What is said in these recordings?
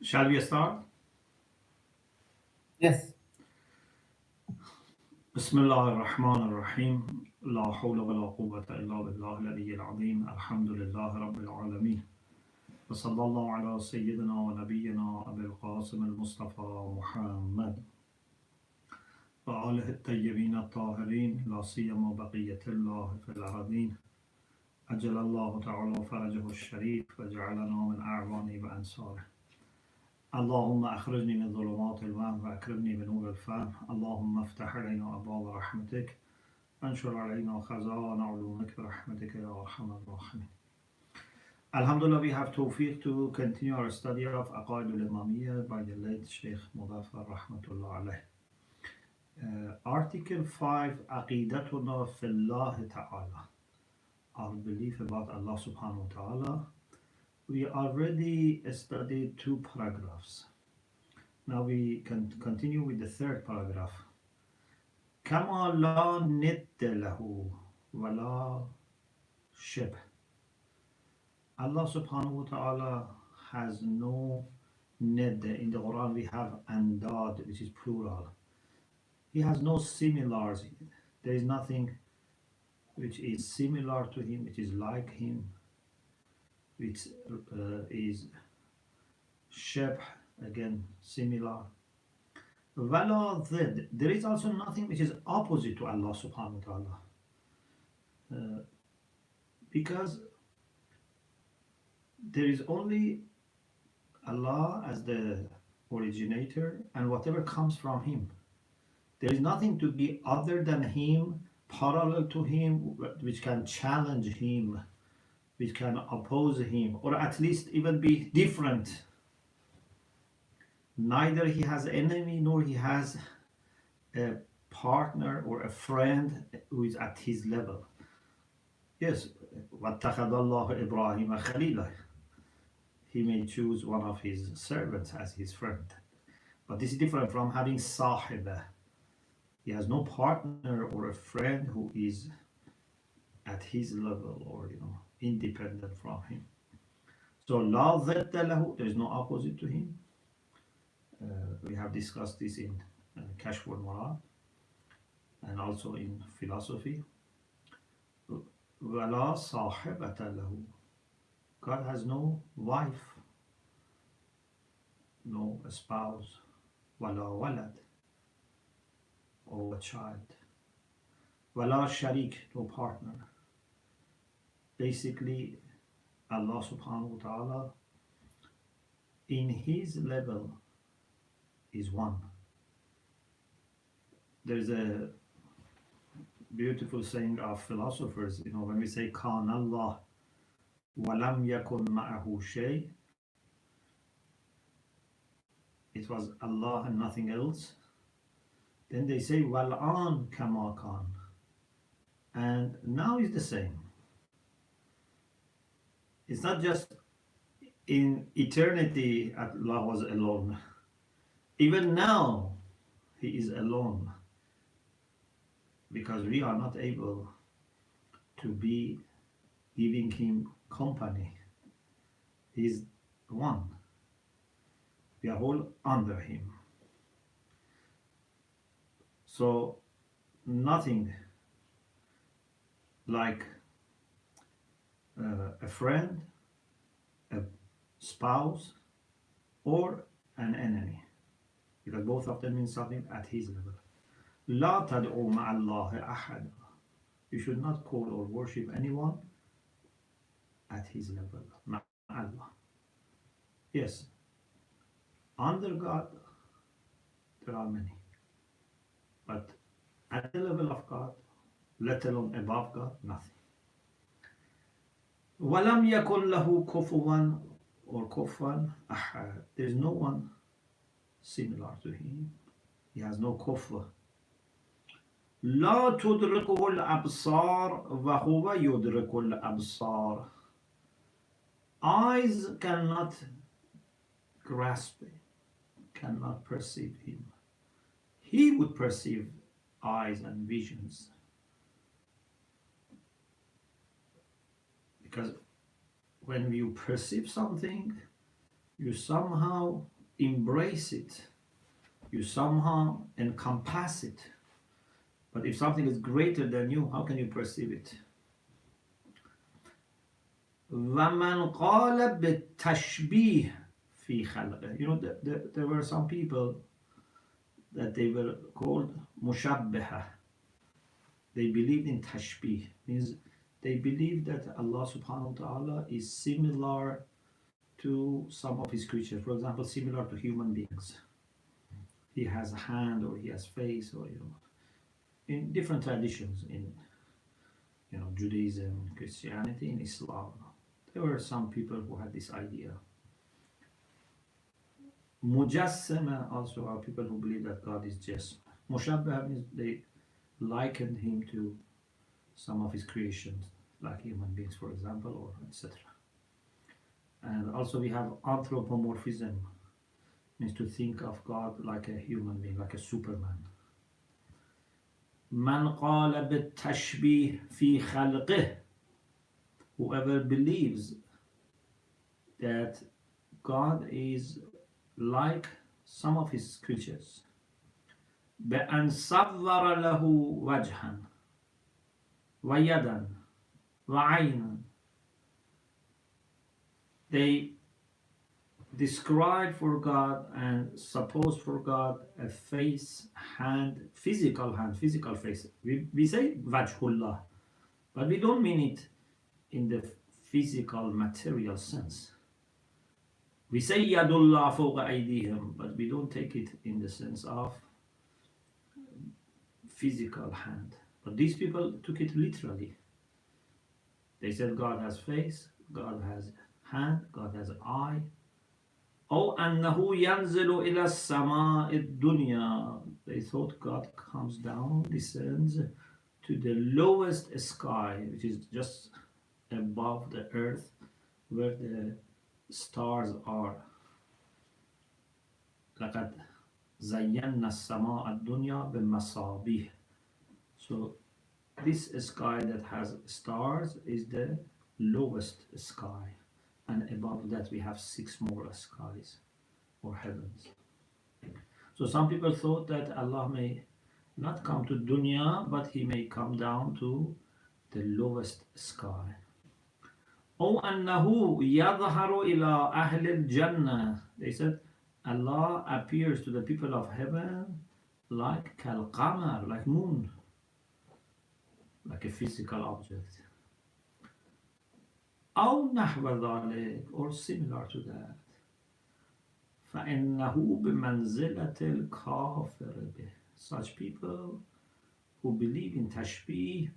Shall we start? Yes. Bismillah ar-Rahman ar-Rahim. La hawla wa la quwwata illa billah al-ali al-azim. Alhamdulillah rabbil alameen. Wa sallallahu ala sayyidina wa nabiyyina Abil Qasim al-Mustafa Muhammad. Wa alihi at-tayyibin at-tahirin. La siyama baqiyatillah fil aradin. أجل الله تعالى فرجه الشريف وجعلنا من أعوانه وأنصاره. اللهم أخرجني من ظلمات الوهم وأكرمني بنور الفهم. اللهم افتح علينا أبواب رحمتك وانشر علينا خزائن علومك برحمتك يا أرحم الراحمين. Alhamdulillah, we have tawfiq to continue our study of Aqaid al-Imamiyya by the late Sheikh Mudaffar Rahmatullah alayh. Article 5, Aqidatuna Fillah Ta'ala. Our belief about Allah subhanahu wa ta'ala. We already studied two paragraphs. Now we can continue with the third paragraph. كما لا ند له ولا شبه. Allah subhanahu wa ta'ala has no nid. In the Quran we have andad, which is plural. He has no similars. There is nothing which is similar to him, which is like him, which is shibh, again similar. Wala zid. There is also nothing which is opposite to Allah subhanahu wa ta'ala. Because there is only Allah as the originator and whatever comes from Him. There is nothing to be other than Him, parallel to Him, which can challenge Him, which can oppose Him, or at least even be different. Neither He has enemy nor He has a partner or a friend who is at His level. Yes, وَاتَّخَذَ اللَّهُ إِبْرَاهِيمَ خَلِيلًا. He may choose one of his servants as his friend. But this is different from having sahib. He has no partner or a friend who is at his level or independent from him. So la zidda lahu, there is no opposite to him. We have discussed this in Kashf al-Murad and also in philosophy. Wala sahibata lahu. God has no wife, no spouse, wala walad, or a child. Wala sharik, no partner. Basically, Allah subhanahu wa ta'ala, in His level, is one. There's a beautiful saying of philosophers, when we say, Kan Allah, walam yakun ma'ahu shay, it was Allah and nothing else. Then they say, Wal'an kama kan. And now is the same. It's not just in eternity Allah was alone. Even now, He is alone. Because we are not able to be giving Him company. He is one. We are all under Him. So nothing like a friend, a spouse, or an enemy, because both of them mean something at his level. لا تدعوا مع الله أحد. You should not call or worship anyone at his level. مع Allah. Yes, under God there are many. But at the level of God, let alone above God, nothing. وَلَمْ يَكُنْ لَهُ كُفُوًا or كُفًا أَحَدٌ. There is no one similar to Him. He has no kufa. لا تدركه الأبصار وهو يدرك الأبصار. Eyes cannot grasp Him, cannot perceive Him. He would perceive eyes and visions. Because when you perceive something, you somehow embrace it, you somehow encompass it. But if something is greater than you, how can you perceive it? وَمَنْ قَالَ بِالتَّشْبِيهِ فِي خَلْقِهِ. You know, there were some people that they were called mushabbiha. They believed in tashbih, means they believed that Allah subhanahu wa ta'ala is similar to some of his creatures. For example, similar to human beings. He has a hand, or he has face, or in different traditions, in Judaism, Christianity, in Islam. There were some people who had this idea. Mujassima also are people who believe that God is just. Mushabbah means they likened him to some of his creations, like human beings, for example, or etc. And also we have anthropomorphism, means to think of God like a human being, like a Superman. Man qala bit-tashbih fi khalqih. Whoever believes that God is like some of his creatures, بأن صور له وجها ويدا وعينا. They describe for God and suppose for God a face, hand, physical face. We say wajhullah, but we don't mean it in the physical material sense. We say yadullah fawqa aydihim, but we don't take it in the sense of physical hand. But these people took it literally. They said God has face, God has hand, God has eye. أو أنه ينزل إلى السماء الدنيا. They thought God comes down, descends to the lowest sky, which is just above the earth, where the stars are. لقد زينا السماء الدنيا بمصابيح. So this sky that has stars is the lowest sky, and above that we have 6 more skies or heavens. So some people thought that Allah may not come to dunya, but he may come down to the lowest sky. أو أنه يظهر إلى أهل الجنة. They said Allah appears to the people of heaven like كالقمر, like moon, like a physical object. أو نحو ذلك, or similar to that. فإنه بمنزلة الكافر به. Such people who believe in tashbih,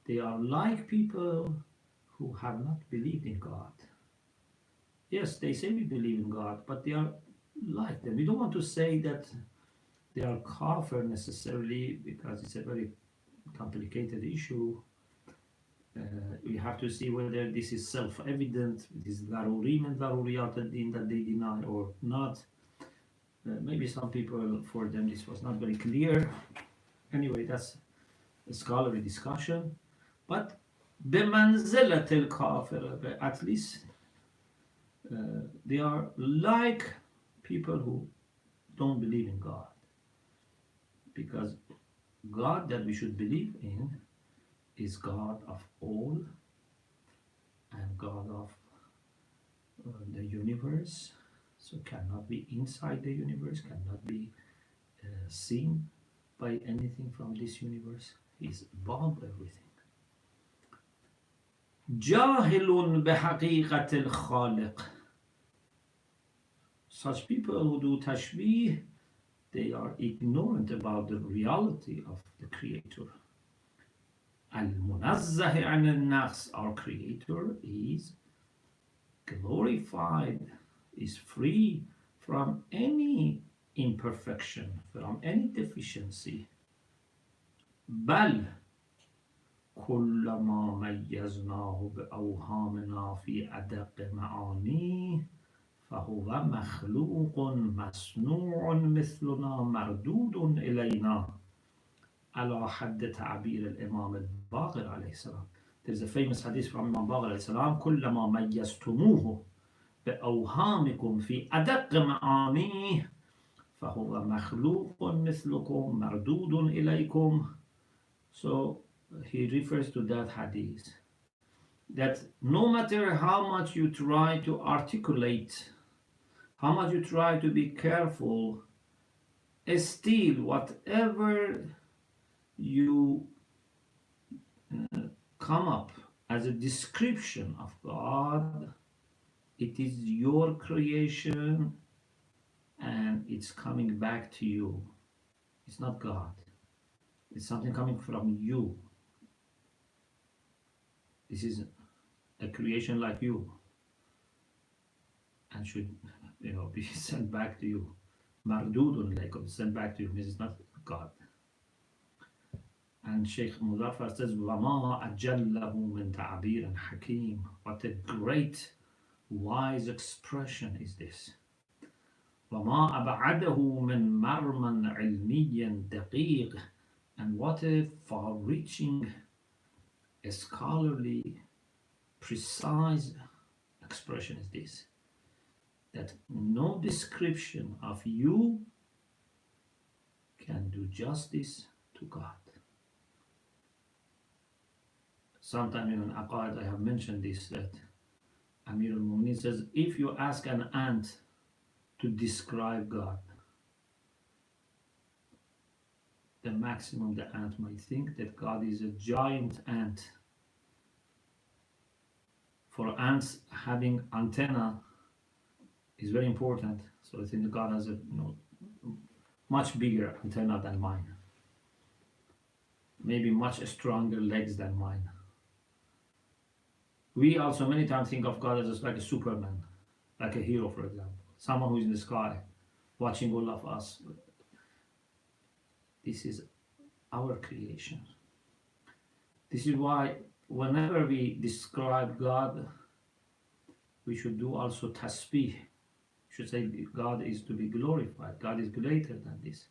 they are like people who have not believed in God. Yes, they say we believe in God, but they are like them. We don't want to say that they are kafir necessarily, because it's a very complicated issue. We have to see whether this is self-evident, this is daruri min daruriyat al-din that they deny or not. Maybe some people, for them this was not very clear. Anyway, that's a scholarly discussion. But بمنزلة الكافر, at least they are like people who don't believe in God. Because God that we should believe in is God of all and God of the universe, so cannot be inside the universe, cannot be seen by anything from this universe. He is above everything. جاهل بحقيقة الخالق. Such people who do tashbih, they are ignorant about the reality of the Creator. Al-Munazzah an al-Naqs, our Creator is glorified, is free from any imperfection, from any deficiency. بل كلما ميزناه بأوهامنا في أدق معانيه فهو مخلوق مصنوع مثلنا مردود إلينا على حد تعبير الإمام الباقر عليه السلام. There's a famous hadith from Imam Baqir alayhi salam, كلما ميزتموه, بأوهامكم في أدق معانيه فهو مخلوق مثلكم مردود إليكم. So he refers to that hadith, that no matter how much you try to articulate, how much you try to be careful, still whatever you come up as a description of God, it is your creation and it's coming back to you. It's not God. It's something coming from you. This is a creation like you and should, be sent back to you. Mardudun like sent back to you. This is not God. And Sheikh Muzaffar says, وَمَا أَجَلَّهُ مِنْ تَعْبِيرٍ حَكِيمٍ. What a great, wise expression is this. وَمَا أَبْعَدَهُ مِنْ مَرْمًا عِلْمِيٍّ دَقِيقٍ. And what a far-reaching, scholarly, precise expression is this. That no description of you can do justice to God. Sometime in Aqaid I have mentioned this, that Amir al-Mu'minin says, if you ask an ant to describe God, the maximum the ant might think that God is a giant ant. For ants, having antenna is very important. So I think God has a much bigger antenna than mine. Maybe much stronger legs than mine. We also many times think of God as just like a Superman, like a hero, for example. Someone who is in the sky, watching all of us. This is our creation. This is why whenever we describe God, we should do also tasbih. We should say God is to be glorified. God is greater than this.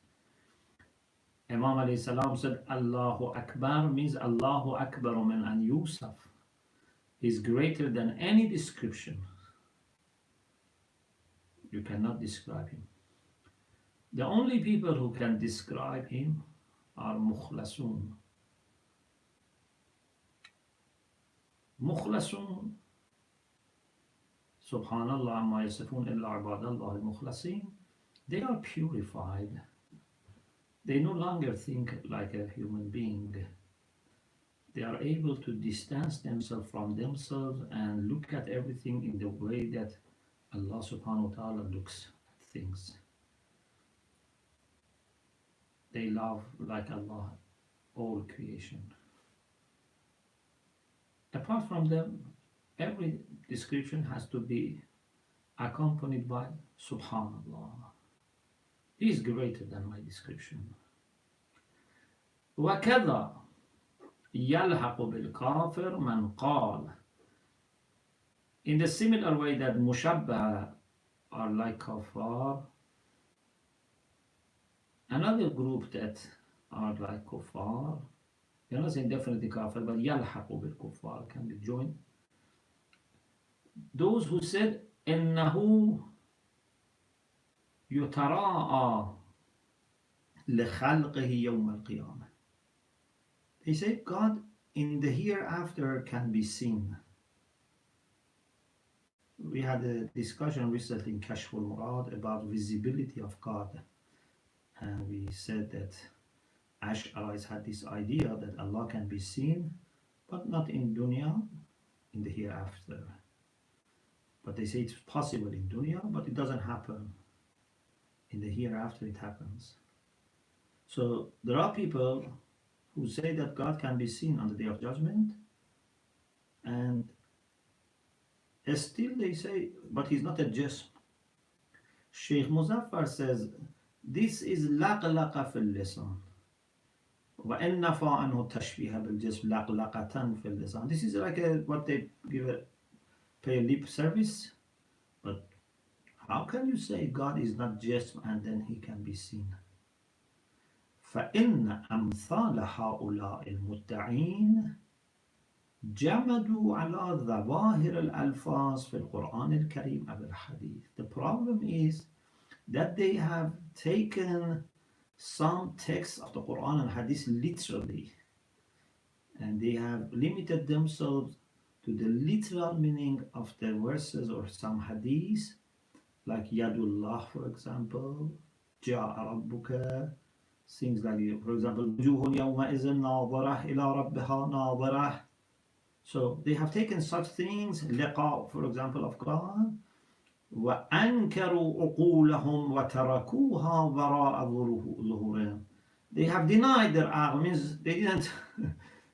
Imam alayhi salam said, Allahu Akbar means Allahu Akbar min an yusaf. Is greater than any description. You cannot describe him. The only people who can describe him are mukhlasun. Mukhlasun. Subhanallah amma yasifun illa ibadallah al-mukhlasin. They are purified. They no longer think like a human being. They are able to distance themselves from themselves and look at everything in the way that Allah subhanahu wa ta'ala looks at things. They love like Allah all creation. Apart from them, every description has to be accompanied by Subhanallah. He is greater than my description. وَكَذَا يَلْحَقُ بِالْكَافِرِ مَنْ قَالَ. In the similar way that mushabbaha are like kuffar, another group that are like kuffar, you're not saying definitely kafir, but يَلْحَقُ بِالْكُفَّارِ can be joined. Those who said إِنَّهُ يُتَرَاءَ لِخَلْقِهِ يَوْمَ الْقِيَامَةِ. They say God in the hereafter can be seen. We had a discussion recently in Kashf al-Murad about visibility of God. And we said that Ash'arites had this idea that Allah can be seen, but not in dunya, in the hereafter. But they say it's possible in dunya, but it doesn't happen. In the hereafter it happens. So there are people who say that God can be seen on the Day of Judgment, and still they say, but he's not a jism. Sheikh Muzaffar says, this is laqlaqa fil lisan. وَإِنْ نَفَى عَنْهُ التَّشْبِيهَ بِالْجِسْمِ لَقْلَقَةً فِي اللِّسَانِ. This is like what they pay lip service. But how can you say God is not jism and then he can be seen? فَإِنَّ أَمْثَالَ هَؤُلَاءِ الْمُدَّعِينَ جمدوا على ظواهر الألفاظ في القرآن الكريم أو الحديث. The problem is that they have taken some texts of the Quran and Hadith literally, and they have limited themselves to the literal meaning of the verses or some Hadith, like Yadullah, for example, Ja'a Rabbuka, things like, for example, وجوه يومئذ ناظرة إلى ربها ناظرة. So they have taken such things, liqa, for example, of God, وَأَنْكَرُوا عُقُولَهُمْ وَتَرَكُوهَا وَرَاءَ ظُهُورِهِمْ. They have denied their aql, means they didn't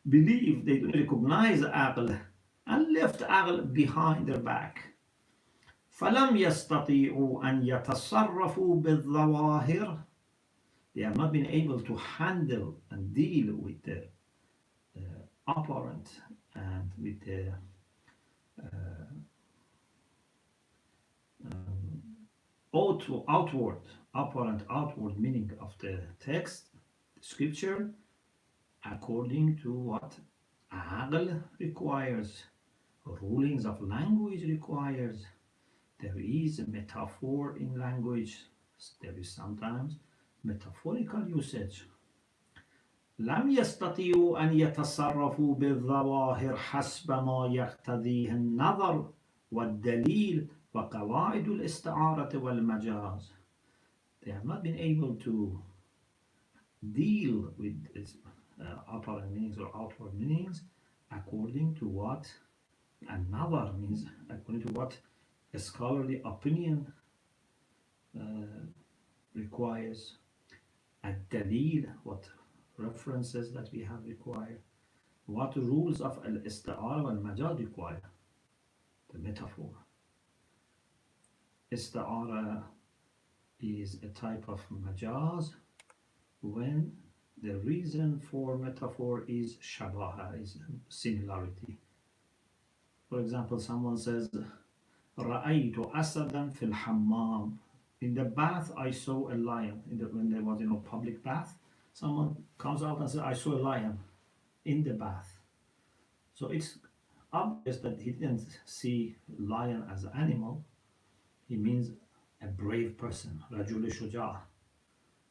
believe, they didn't recognize aql, and left aql behind their back. فَلَمْ يَسْتَطِيعُوا أَنْ يَتَصَرَّفُوا بِالظَّوَاهِرِ. They have not been able to handle and deal with the apparent and with the apparent outward meaning of the text, the scripture, according to what aql requires, rulings of language requires. There is a metaphor in language, there is sometimes metaphorical usage. لم يستطيعوا أن يتصرفوا بالظواهر حسب ما يقتضيه النظر والدليل وقواعد الاستعارة والمجاز. They have not been able to deal with apparent meanings or outward meanings according to what another means, according to what a scholarly opinion requires, a dalil, what references that we have required, what rules of al-ista'ara wal-majaz require, the metaphor. Ista'ara is a type of majaz when the reason for metaphor is shabaha, is similarity. For example, someone says, رَأَيْتُ أَسَدًا فِي الْحَمَّامِ. In the bath, I saw a lion. When there was a public bath, someone comes out and says, I saw a lion in the bath. So it's obvious that he didn't see lion as an animal. He means a brave person, رَجُلُ شُجَاعٍ.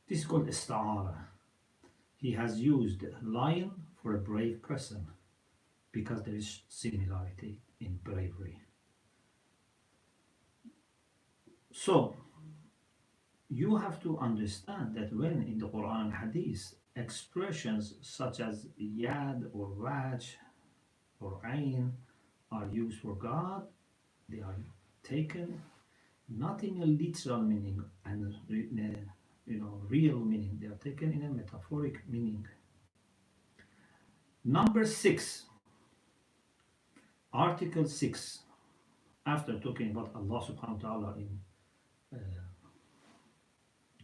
This is called ista'ara. He has used lion for a brave person because there is similarity in bravery. So you have to understand that when in the Quran and Hadith expressions such as yad or waj or ayn are used for God, they are taken not in a literal meaning and real meaning. They are taken in a metaphoric meaning. Number 6, Article 6, after talking about Allah subhanahu wa ta'ala in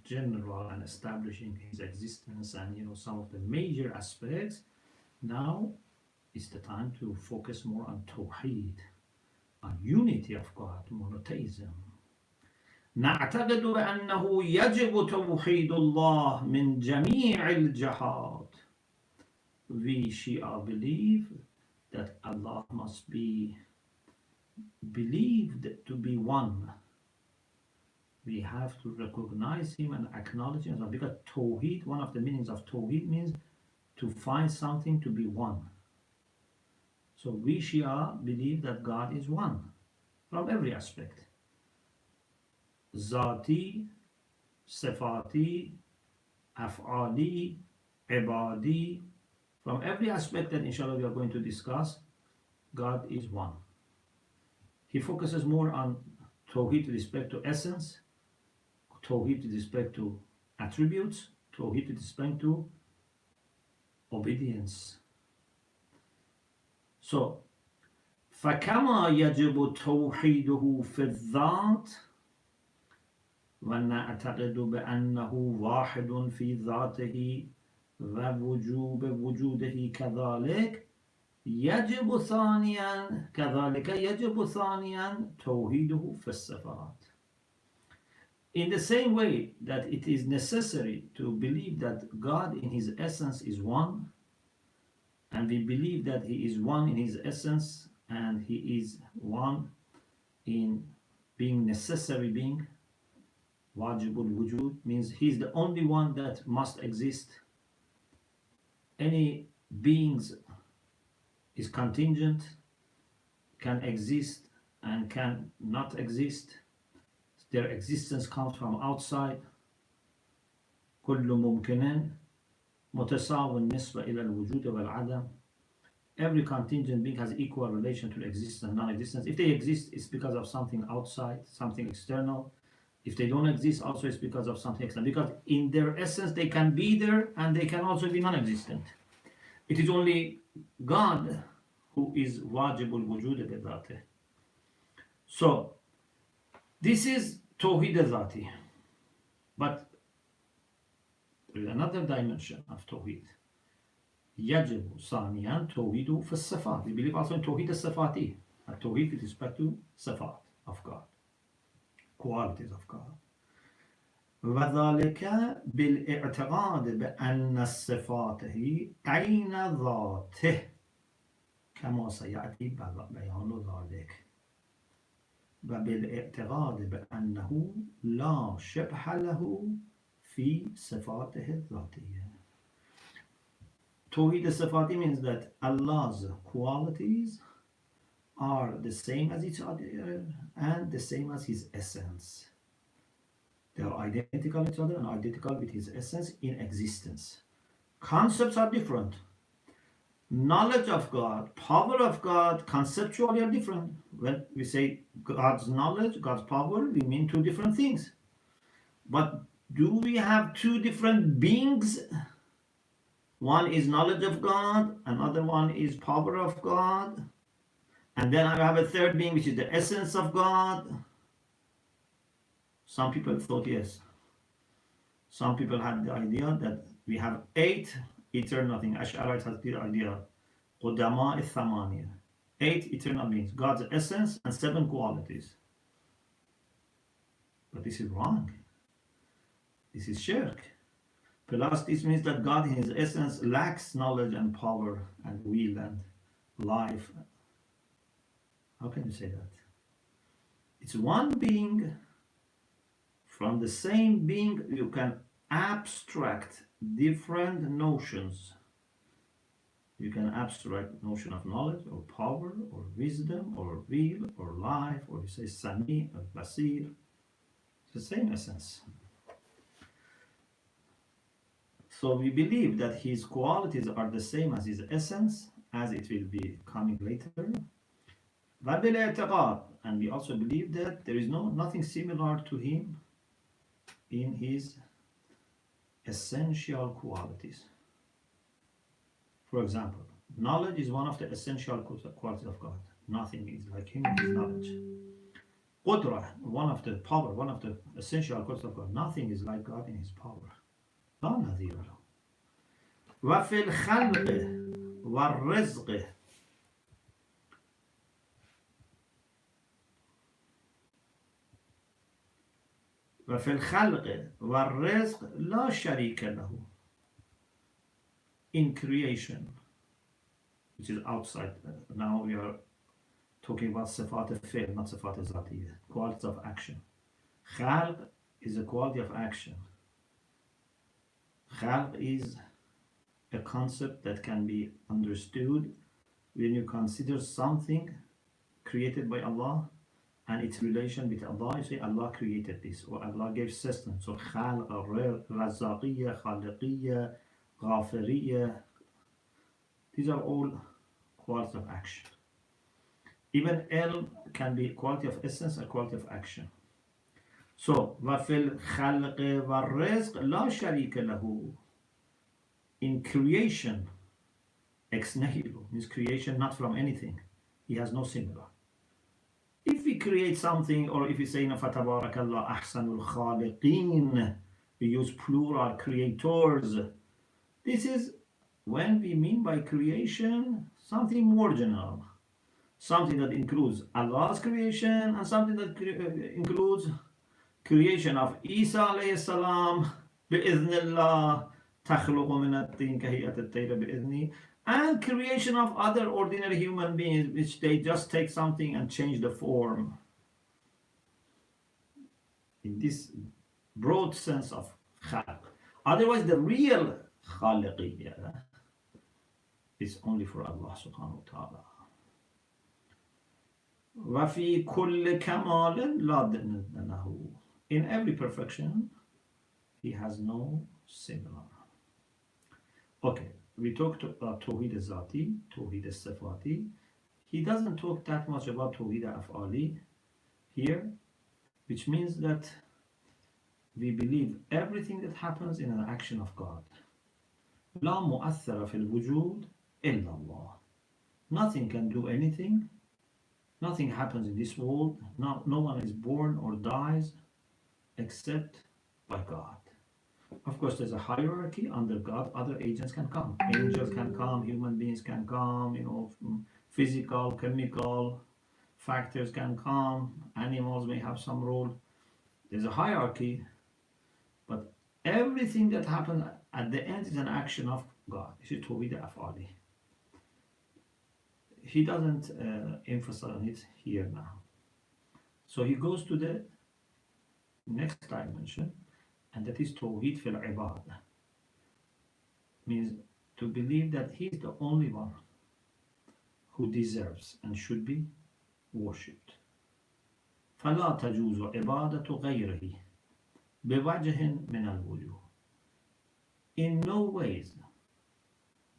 general and establishing his existence and some of the major aspects, now is the time to focus more on Tawheed, on unity of God, monotheism. نعتقد بأنه يجب توحيد الله من جميع الجهات. We Shia believe that Allah must be believed to be one. We have to recognize him and acknowledge him, because Tawheed, one of the meanings of Tawheed means to find something to be one. So we Shia believe that God is one from every aspect. Zati, Sifati, Af'ali, Ibadi, from every aspect that inshallah we are going to discuss, God is one. He focuses more on Tawheed with respect to essence, Tawheed with respect to attributes, Tawheed with respect to obedience. So, فَكَمَا يَجِبُ تَوْحِيدُهُ فِي الذَّاتِ وَنَعْتَقِدُ بَأَنَّهُ وَاحِدٌ فِي ذَاتِهِ وَوُجُوبِ وُجُودِهِ كَذَلِكَ يَجِبُ ثَانِيًا كَذَلِكَ يَجِبُ ثَانِيًا تَوْحِيدُهُ فِي الصِّفَاتِ. In the same way that it is necessary to believe that God in his essence is one, and we believe that he is one in his essence and he is one in being necessary being. Wajibul wujud means he's the only one that must exist. Any beings is contingent, can exist and can not exist. Their existence comes from outside. كل ممكن متساو النسبة إلى الوجود والعدم. Every contingent being has equal relation to existence and non-existence. If they exist, it's because of something outside, something external. If they don't exist, also it's because of something external. Because in their essence, they can be there and they can also be non-existent. It is only God who is wajibul wujud bi-dhatihi. So, this is Tawheed al-Dhati. But there is another dimension of Tawheed. يجب ثانيا توحيد في الصفات. We believe also in توحيد الصفاتي. Tawheed with respect to صفات of God, qualities of God. وذلك بالاعتقاد بأن الصفات هي عين ذاته كما سيأتي بيان ذلك. وبالاعتقاد بأنه لا شبه له في صفاته الذاتية. Tawheed al-Sifati means that Allah's qualities are the same as each other and the same as His essence. They are identical to each other and identical with His essence in existence. Concepts are different. Knowledge of God, power of God, conceptually are different. When we say God's knowledge, God's power, we mean two different things. But do we have two different beings? One is knowledge of God, another one is power of God. And then I have a third being, which is the essence of God. Some people thought yes. Some people had the idea that we have 8 eternal things. Ash'arites has the idea. Qudama al-Thamaniya. 8 eternal beings. God's essence and 7 qualities. But this is wrong. This is shirk. Plus, this means that God in His essence lacks knowledge and power and will and life. How can you say that? It's one being. From the same being, you can abstract different notions. You can abstract notion of knowledge or power or wisdom or will or life, or you say Sami or Basir. It's the same essence. So we believe that His qualities are the same as His essence, as it will be coming later. And we also believe that there is nothing similar to Him in His essential qualities. For example, knowledge is one of the essential qualities of God. Nothing is like Him in His knowledge. Qudra, one of the essential qualities of God. Nothing is like God in His power. لا نظير له. وفي الخلق والرزق وفي الخلق والرزق لا شريك له. In creation, which is outside. Now we are talking about صفات الفعل, not صفات الذاتية, qualities of action. خلق is a quality of action. Khalq is a concept that can be understood when you consider something created by Allah and its relation with Allah. You say Allah created this, or Allah gave sustenance. So Khalq, Razaqiyya, Khaliqiyya, Ghafiriyya, these are all qualities of action. Even ilm can be quality of essence and quality of action. So, وَفِي الْخَلْقِ وَالرِّزْقِ لَا شَرِيكَ لَهُ. In creation, ex nihilo, means creation not from anything. He has no similar. If we create something, or if we say, فَتَبَارَكَ اللَّهُ أَحْسَنُ الْخَالِقِينَ, we use plural, creators. This is when we mean by creation something more general. Something that includes Allah's creation and something that includes creation of Isa alayhi salam بإذن الله تخلق من الطين كهيئة الطير بإذني, and creation of other ordinary human beings, which they just take something and change the form. In this broad sense of khalq. Otherwise, the real khaliqiyya is only for Allah subhanahu wa ta'ala. وَفِي كُلِّ كَمَالٍ لَا ضِدَّ لَهُ. In every perfection, he has no similar. Okay, we talked about Tawheed al-Zati, Tawheed al-Sifati. He doesn't talk that much about Tawheed al-Af'ali here, which means that we believe everything that happens in an action of God. لا مؤثر في الوجود إلا الله. Nothing can do anything. Nothing happens in this world. No one is born or dies except by God. Of course, there's a hierarchy under God. Other agents can come. Angels can come. Human beings can come. Physical, chemical factors can come. Animals may have some role. There's a hierarchy, but everything that happens at the end is an action of God. This is Tawheed al-Af'ali. He doesn't emphasize on it here now. So he goes to the next dimension, and that is Tawheed fil Ibadah. Means to believe that he is the only one who deserves and should be worshipped. فلا تجوز عبادة غيره بوجه من الوجوه. In no ways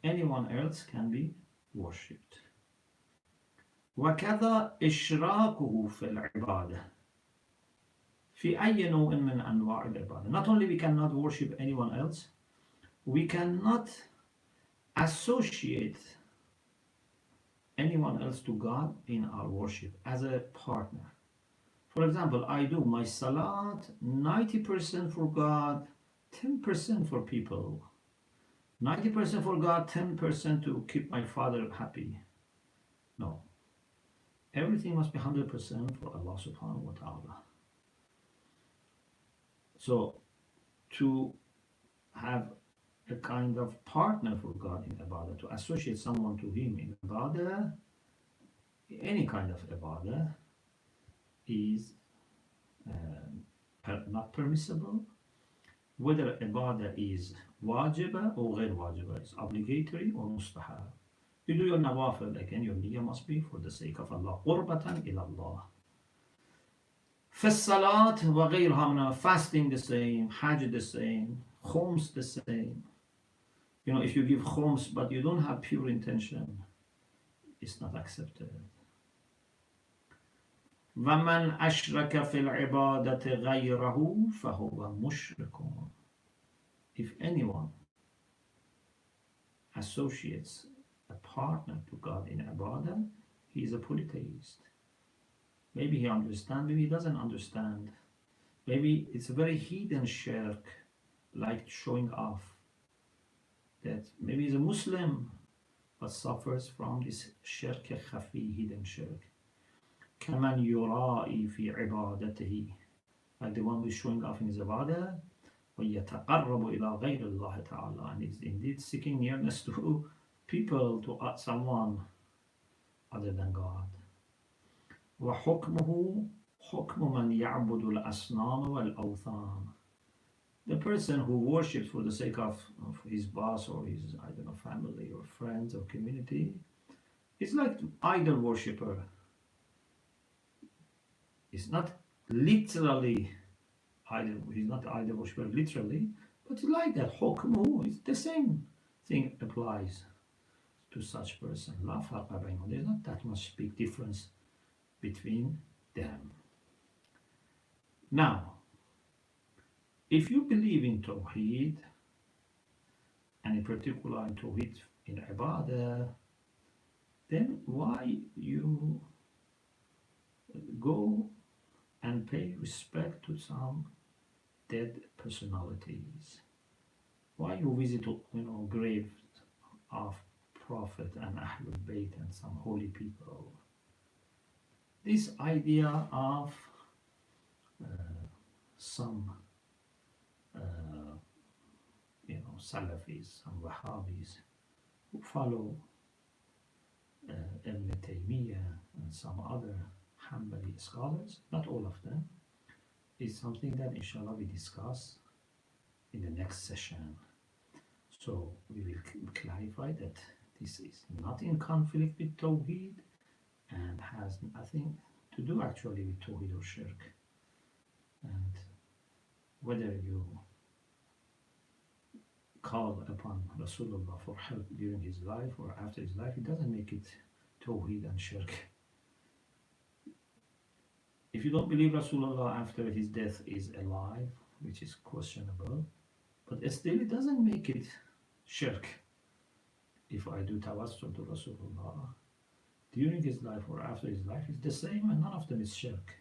anyone else can be worshipped. وكذا إشراكه في العبادة في أي نوع من أنواع العبادة. Not only we cannot worship anyone else, we cannot associate anyone else to God in our worship as a partner. For example, I do my salat 90% for God, 10% for people. 90% for God, 10% to keep my father happy. No. Everything must be 100% for Allah subhanahu wa ta'ala. So, to have a kind of partner for God in ibadah, to associate someone to him in ibadah, any kind of ibadah, is not permissible. Whether ibadah is wajiba or ghair wajiba, is obligatory or mustahab. You do your nawafil, again your niyyah must be for the sake of Allah. Qurbatan ila Allah. Salat wa ghayruha, fasting the same, hajj the same, khums the same. If you give khums but you don't have pure intention, it's not accepted. وَمَنْ أَشْرَكَ فِي الْعِبَادَةِ غَيْرَهُ فَهُوَ مُشْرِكٌ. If anyone associates a partner to God in ibadah, he is a polytheist. Maybe he understands, maybe he doesn't understand. Maybe it's a very hidden shirk, like showing off. That maybe he's a Muslim, but suffers from this shirk khafi, hidden shirk. كَمَنْ يُرَائِي فِي عِبَادَتِهِ. Like the one who is showing off in his ibadah, وَيَتَقَرَّبُ إِلَىٰ غَيْرِ اللَّهِ تَعَالَى, and is indeed seeking nearness to people, to someone other than God. وَحُكْمُهُ حُكْمُ مَنْ يَعْبُدُ الْأَصْنَامَ وَالْأَوْثَانَ. The person who worships for the sake of his boss or his, family or friends or community, is like idol worshipper. It's not literally idol, he's not idol worshipper literally, but like that. Hukmu is the same thing applies to such person. La farqa baynahum. There's not that much big difference between them. Now, if you believe in Tawheed, and in particular in Tawheed in Ibadah, then why you go and pay respect to some dead personalities? Why you visit, graves of Prophet and Ahlul Bayat and some holy people? This idea of some Salafis, some Wahhabis, who follow Ibn Taymiyyah and some other Hanbali scholars, not all of them, is something that inshallah we discuss in the next session. So we will clarify that this is not in conflict with Tawheed and has nothing to do actually with Tawheed or Shirk. And whether you call upon Rasulullah for help during his life or after his life, it doesn't make it Tawheed and Shirk. If you don't believe Rasulullah after his death is alive, which is questionable, but still it doesn't make it Shirk. If I do tawassul to Rasulullah during his life or after his life, it's the same and none of them is Shirk.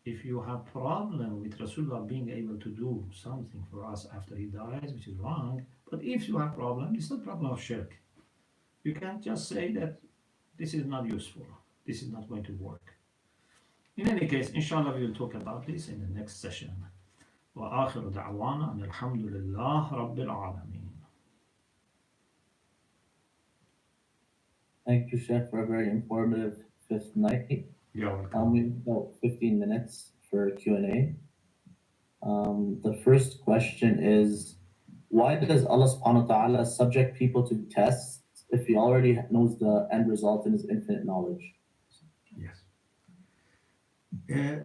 If you have problem with Rasulullah being able to do something for us after he dies, which is wrong, but if you have problem, it's not problem of Shirk. You can't just say that this is not useful, this is not going to work. In any case, inshallah, we will talk about this in the next session. وآخر دعوانا أن الحمد لله رب العالمين. Thank you, Sheikh, for a very informative fifth night. You're welcome. We have about 15 minutes for Q&A. The first question is, why does Allah subhanahu wa ta'ala subject people to tests if he already knows the end result in his infinite knowledge? Yes.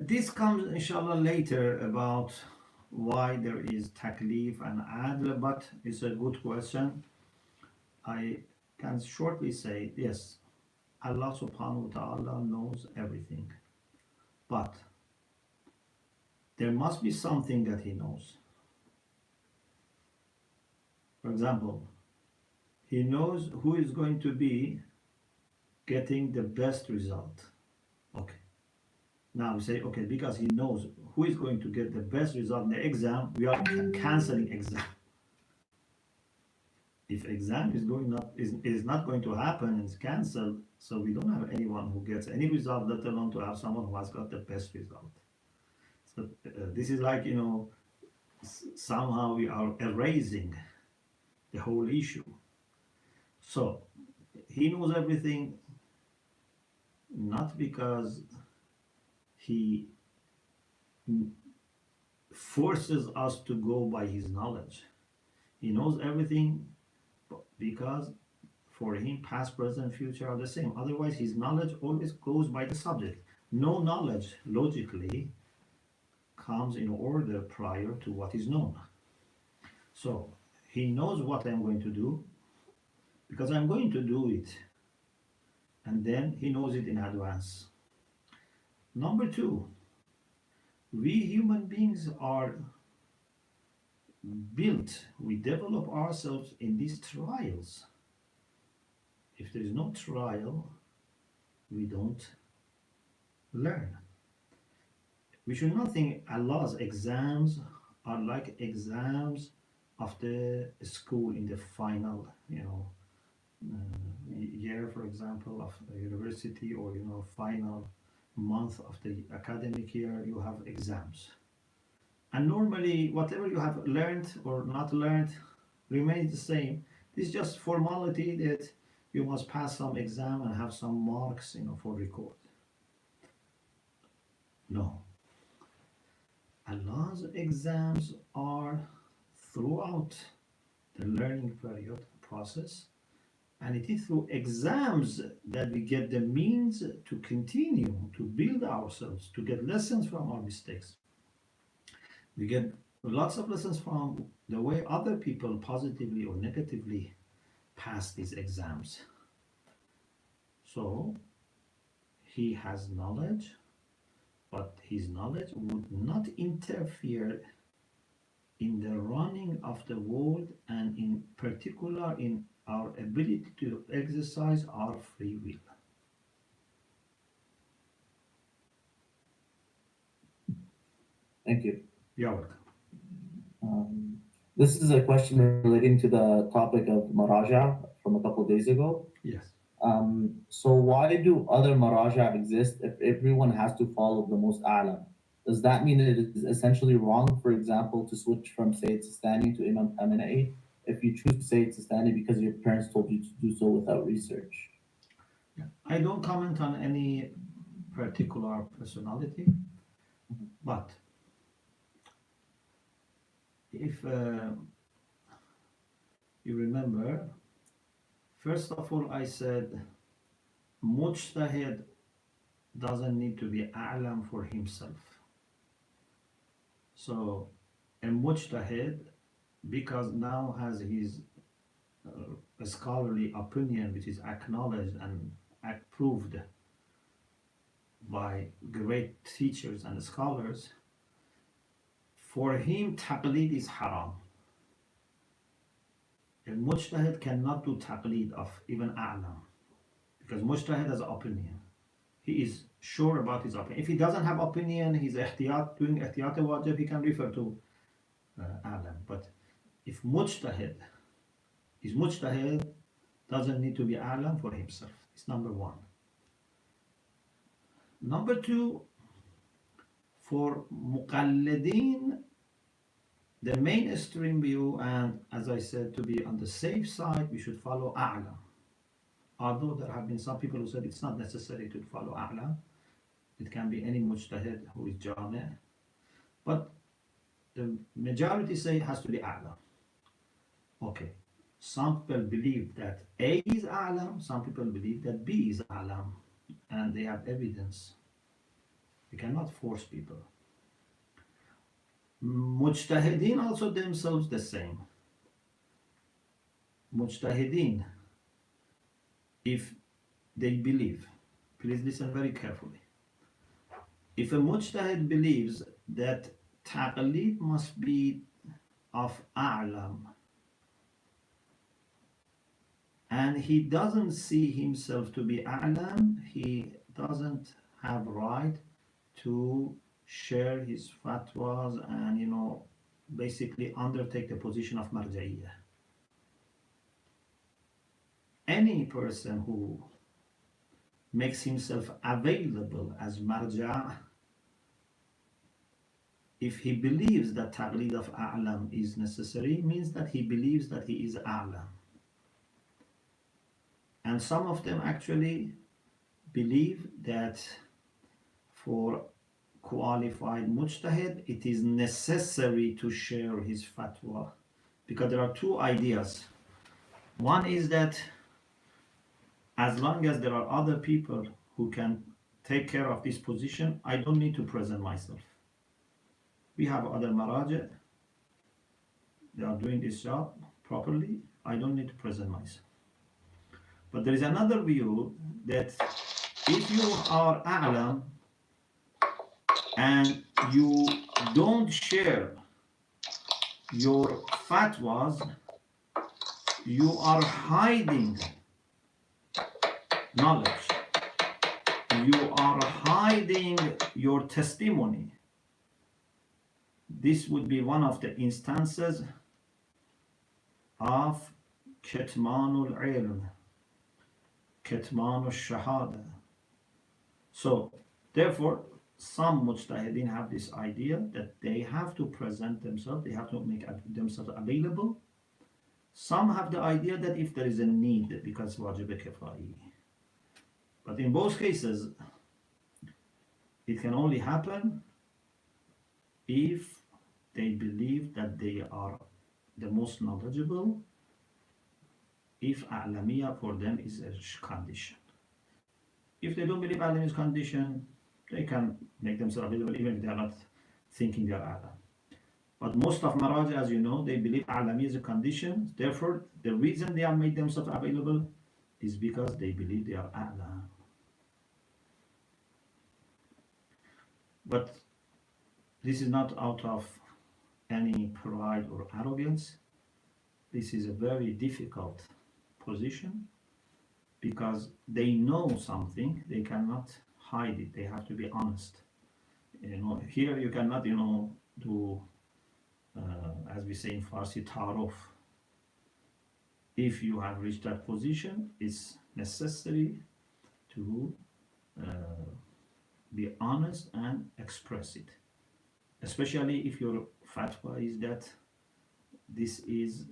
This comes inshallah later about why there is taklif and adl, but it's a good question. I can shortly say, yes, Allah subhanahu wa ta'ala knows everything, but there must be something that he knows. For example, he knows who is going to be getting the best result. Okay. Now we say, okay, because he knows who is going to get the best result in the exam, we are canceling exam. If exam is not going to happen and it's cancelled, so we don't have anyone who gets any result, let alone to have someone who has got the best result. So this is like, somehow we are erasing the whole issue. So he knows everything, not because he forces us to go by his knowledge. He knows everything because for him past, present, future are the same. Otherwise his knowledge always goes by the subject. No knowledge logically comes in order prior to what is known. So he knows what I'm going to do because I'm going to do it, and then he knows it in advance. Number two, we human beings are built, we develop ourselves in these trials. If there is no trial, we don't learn. We should not think Allah's exams are like exams of the school in the final, year, for example, of the university, or final month of the academic year, you have exams. And normally, whatever you have learned or not learned remains the same. This is just formality that you must pass some exam and have some marks, for record. No. Allah's exams are throughout the learning period process, and it is through exams that we get the means to continue to build ourselves, to get lessons from our mistakes. We get lots of lessons from the way other people positively or negatively pass these exams. So he has knowledge, but his knowledge would not interfere in the running of the world, and in particular in our ability to exercise our free will. Thank you. You're welcome. This is a question relating to the topic of maraja from a couple of days ago. Yes. So why do other maraja exist if everyone has to follow the most a'lam? Does that mean it is essentially wrong, for example, to switch from Sayyid Sistani to Imam Khamenei? if you choose to say it's Islamic because your parents told you to do so without research? I don't comment on any particular personality, but if you remember, first of all, I said Mujtahid doesn't need to be a'lam for himself. So a Mujtahid, because now has his scholarly opinion, which is acknowledged and approved by great teachers and scholars, for him taqlid is haram. A Mujtahid cannot do taqlid of even a'lam, because Mujtahid has an opinion. He is sure about his opinion. If he doesn't have opinion, he's doing ihtiyat wajib, he can refer to a'lam. But if Mujtahid is Mujtahid, doesn't need to be a'lam for himself. It's number one. Number two, for muqalladeen, the mainstream view, and as I said, to be on the safe side, we should follow a'lam. Although there have been some people who said it's not necessary to follow a'lam. It can be any mujtahid who is jami'. But the majority say it has to be a'lam. Okay. Some people believe that A is a'lam, some people believe that B is a'lam, and they have evidence. We cannot force people. Mujtahideen also themselves the same. Mujtahideen, if they believe, please listen very carefully. If a mujtahid believes that taqlid must be of a'lam, and he doesn't see himself to be a'lam, he doesn't have right to share his fatwas and basically undertake the position of marja'iyah. Any person who makes himself available as marja', if he believes that taqlid of a'lam is necessary, means that he believes that he is a'lam. And some of them actually believe that for qualified mujtahid, it is necessary to share his fatwa, because there are two ideas. One is that as long as there are other people who can take care of this position, I don't need to present myself. We have other maraja, they are doing this job properly, I don't need to present myself. But there is another view that if you are a'lam and you don't share your fatwas, you are hiding knowledge. You are hiding your testimony. This would be one of the instances of kitmanul ilm, kitmanul shahada. So, therefore, some mujtahideen have this idea that they have to present themselves, they have to make themselves available. Some have the idea that if there is a need, because wajib kifai. But in both cases, it can only happen if they believe that they are the most knowledgeable, if a'lamiyah for them is a condition. If they don't believe a'lam is condition, they can make themselves available even if they are not thinking they are a'lam. But most of maraja, as you know, they believe a'lamiyah is a condition. Therefore, the reason they have made themselves available is because they believe they are a'lam. But this is not out of any pride or arrogance. This is a very difficult position because they know something, they cannot hide it, they have to be honest. Here you cannot, do, as we say in Farsi, ta'aruf. If you have reached that position, it's necessary to be honest and express it. Especially if your fatwa is that this is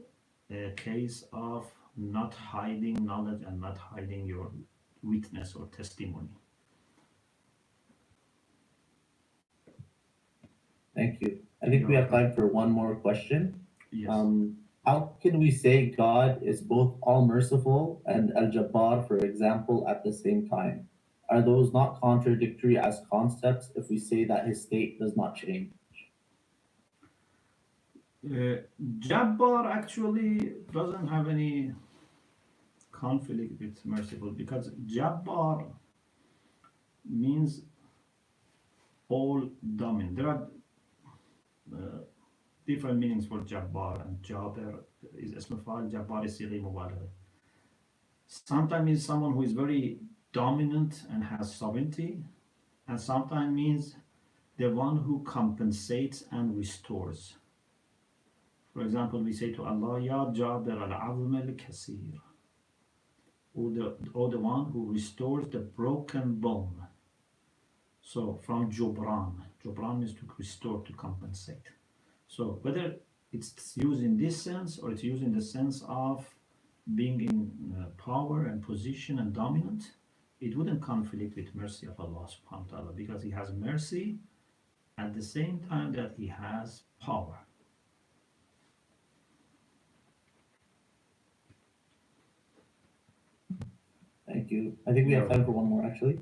a case of not hiding knowledge and not hiding your witness or testimony. Thank you. I think we have time for one more question. Yes. How can we say God is both all merciful and Al Jabbar, for example, at the same time? Are those not contradictory as concepts if we say that his state does not change? Jabbar actually doesn't have any conflict with merciful, because Jabbar means all dominant. There are different meanings for Jabbar, and Jabir is اسم فاعل, Jabbar is صيغة مبالغة. Sometimes means someone who is very dominant and has sovereignty, and sometimes means the one who compensates and restores. For example, we say to Allah, Ya Jabir al-Azm al-Kasir, or the one who restores the broken bone. So from Jubran means to restore, to compensate. So whether it's used in this sense or it's used in the sense of being in power and position and dominant, it wouldn't conflict with mercy of Allah subhanahu wa ta'ala, because he has mercy at the same time that he has power. Thank you. I think we have time for one more actually.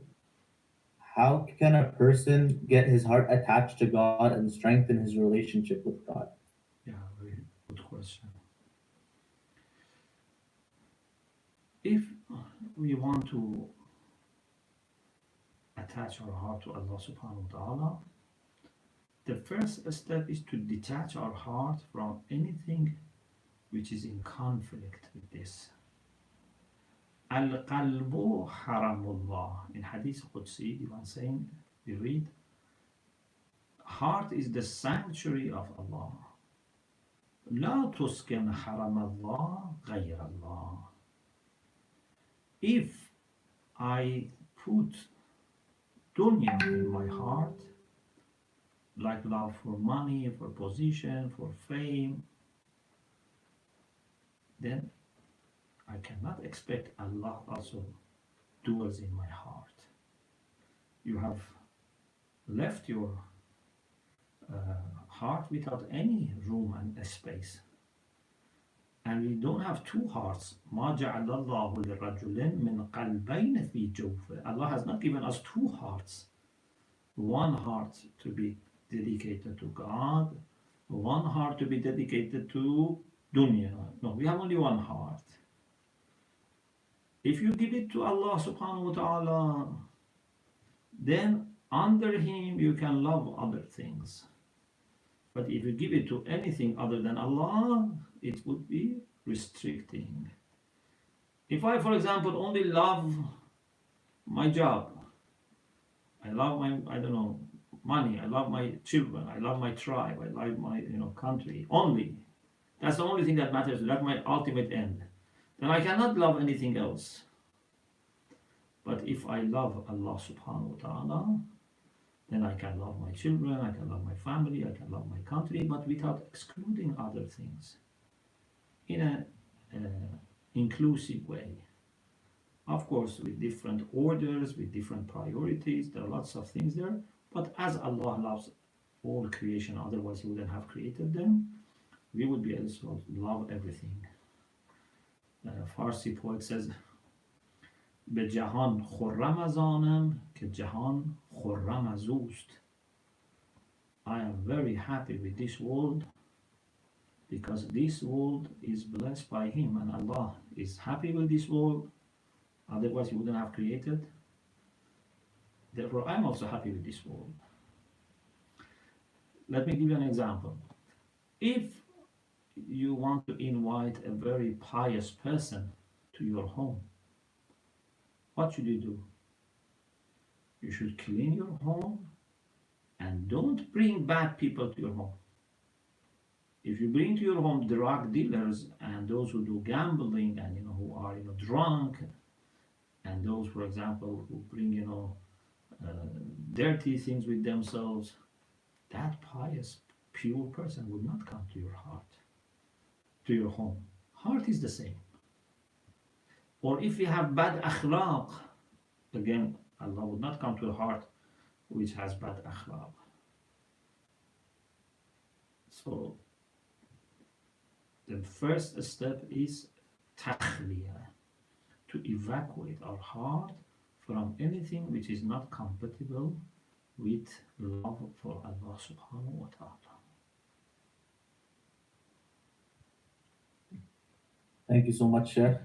How can a person get his heart attached to God and strengthen his relationship with God? Yeah, very good question. If we want to attach our heart to Allah subhanahu wa ta'ala, the first step is to detach our heart from anything which is in conflict with this. Al-qalbu haramullah. In Hadith Qudsi, the one saying, we read, heart is the sanctuary of Allah. لا تسكن حرم الله غير الله. If I put dunya in my heart, like love for money, for position, for fame, then I cannot expect Allah also dwells in my heart. You have left your heart without any room and space. And we don't have two hearts. ما جعل الله لرجل من قلبين في جوفه. Allah has not given us two hearts. One heart to be dedicated to God, one heart to be dedicated to dunya. No, we have only one heart. If you give it to Allah subhanahu wa ta'ala, then under him you can love other things. But if you give it to anything other than Allah, it would be restricting. If I, for example, only love my job, I love my, I don't know, money, I love my children, I love my tribe, I love my, country, only. That's the only thing that matters, that's my ultimate end. Then I cannot love anything else. But if I love Allah subhanahu wa ta'ala, then I can love my children, I can love my family, I can love my country, but without excluding other things. In an inclusive way. Of course, with different orders, with different priorities, there are lots of things there. But as Allah loves all creation, otherwise He wouldn't have created them, we would be able to love everything. Farsi poet says, به جهان خرم از آنم که جهان خرم از اوست. I am very happy with this world because this world is blessed by Him, and Allah is happy with this world, otherwise He wouldn't have created. Therefore, I'm also happy with this world. Let me give you an example. If you want to invite a very pious person to your home, what should you do? You should clean your home and don't bring bad people to your home. If you bring to your home drug dealers and those who do gambling and who are drunk, and those, for example, who bring dirty things with themselves, that pious, pure person would not come to your heart, to your home. heart is the same. Or if we have bad akhlaq, again, Allah would not come to a heart which has bad akhlaq. So the first step is takhliya, to evacuate our heart from anything which is not compatible with love for Allah subhanahu wa ta'ala. Thank you so much, Sheikh.